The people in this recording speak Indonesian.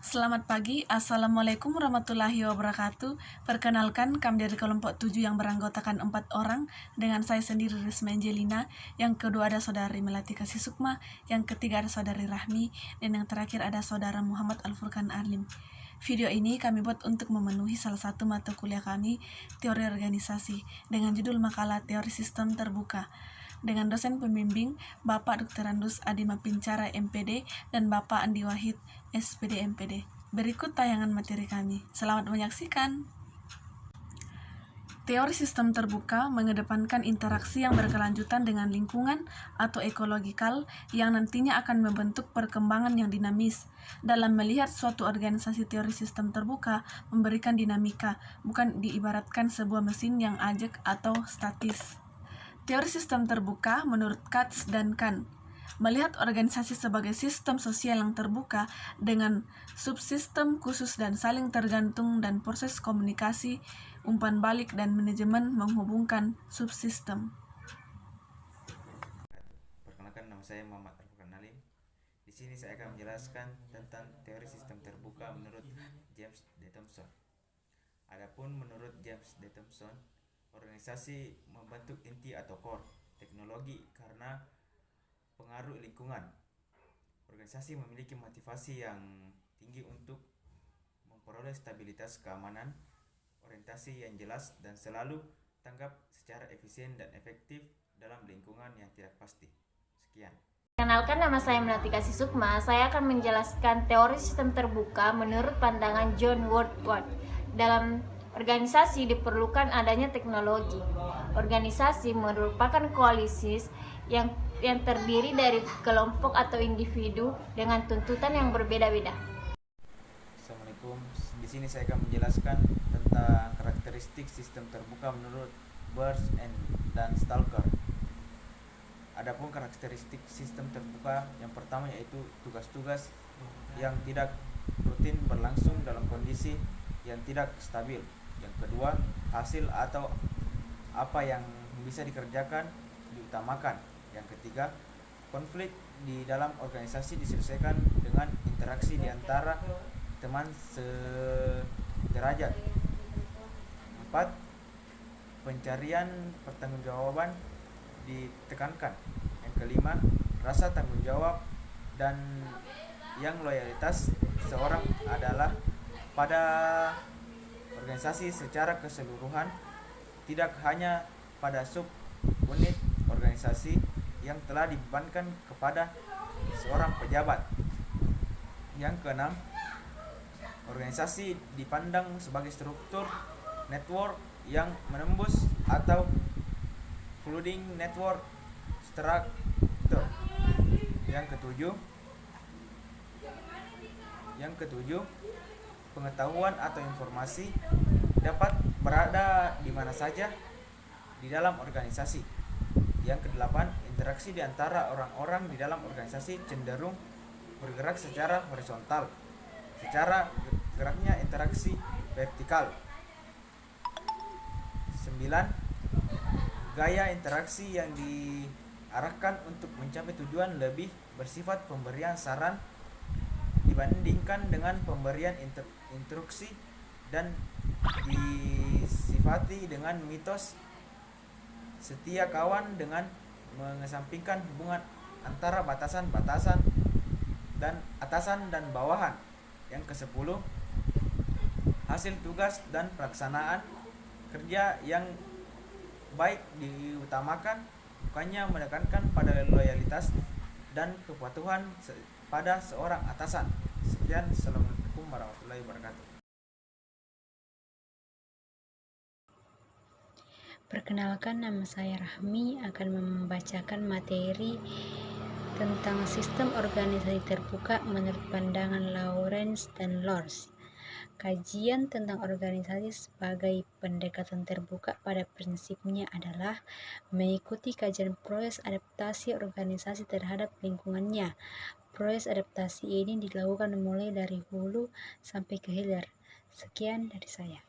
Selamat pagi, Assalamualaikum warahmatullahi wabarakatuh. Perkenalkan, kami dari kelompok 7 yang beranggotakan 4 orang, dengan saya sendiri Risma Angelina, yang kedua ada saudari Melati Kasih Sukma, yang ketiga ada saudari Rahmi, dan yang terakhir ada saudara Muhammad Al-Furqan Arlim. Video ini kami buat untuk memenuhi salah satu mata kuliah kami, Teori Organisasi, dengan judul makalah Teori Sistem Terbuka, dengan dosen pembimbing Bapak Dr. Andus Adima Pincara MPD dan Bapak Andi Wahid SPD MPD. Berikut tayangan materi kami. Selamat menyaksikan. Teori sistem terbuka mengedepankan interaksi yang berkelanjutan dengan lingkungan atau ekologikal yang nantinya akan membentuk perkembangan yang dinamis. Dalam melihat suatu organisasi, teori sistem terbuka memberikan dinamika, bukan diibaratkan sebuah mesin yang ajak atau statis. Teori sistem terbuka menurut Katz dan Kahn melihat organisasi sebagai sistem sosial yang terbuka dengan subsistem khusus dan saling tergantung dan proses komunikasi, umpan balik dan manajemen menghubungkan subsistem. Perkenalkan, nama saya Muhammad Al-Furqan Arlim. Di sini saya akan menjelaskan tentang teori sistem terbuka menurut James D. Thomson. Adapun menurut James D. Thomson, organisasi membentuk inti atau core teknologi karena pengaruh lingkungan. Organisasi memiliki motivasi yang tinggi untuk memperoleh stabilitas keamanan, orientasi yang jelas, dan selalu tanggap secara efisien dan efektif dalam lingkungan yang tidak pasti. Sekian. Kenalkan, nama saya Melati Kasih Sukma. Saya akan menjelaskan teori sistem terbuka menurut pandangan John Woodward. Dalam organisasi diperlukan adanya teknologi. Organisasi merupakan koalisi yang terdiri dari kelompok atau individu dengan tuntutan yang berbeda-beda. Assalamualaikum. Di sini saya akan menjelaskan tentang karakteristik sistem terbuka menurut Burns dan Stalker. Adapun karakteristik sistem terbuka yang pertama yaitu tugas-tugas yang tidak rutin berlangsung dalam kondisi yang tidak stabil. Yang kedua, hasil atau apa yang bisa dikerjakan diutamakan. Yang ketiga, konflik di dalam organisasi diselesaikan dengan interaksi di antara teman sederajat. 4. Pencarian pertanggungjawaban ditekankan. Yang kelima, rasa tanggung jawab dan yang loyalitas seorang adalah pada organisasi secara keseluruhan, tidak hanya pada sub unit organisasi yang telah dibebankan kepada seorang pejabat. Yang keenam, organisasi dipandang sebagai struktur network yang menembus atau flooding network structure. Yang ketujuh, pengetahuan atau informasi dapat berada di mana saja di dalam organisasi. Yang kedelapan, interaksi di antara orang-orang di dalam organisasi cenderung bergerak secara horizontal, secara geraknya interaksi vertikal. 9. Gaya interaksi yang diarahkan untuk mencapai tujuan lebih bersifat pemberian saran dibandingkan dengan pemberian instruksi dan disifati dengan mitos setia kawan dengan mengesampingkan hubungan antara batasan-batasan dan atasan dan bawahan. Yang ke-10, hasil tugas dan pelaksanaan kerja yang baik diutamakan, bukannya menekankan pada loyalitas dan kepatuhan pada seorang atasan. Sekian, Assalamualaikum warahmatullahi wabarakatuh. Perkenalkan, nama saya Rahmi akan membacakan materi tentang sistem organisasi terbuka menurut pandangan Lawrence dan Lors. Kajian tentang organisasi sebagai pendekatan terbuka pada prinsipnya adalah mengikuti kajian proses adaptasi organisasi terhadap lingkungannya. Proses adaptasi ini dilakukan mulai dari hulu sampai ke hilir. Sekian dari saya.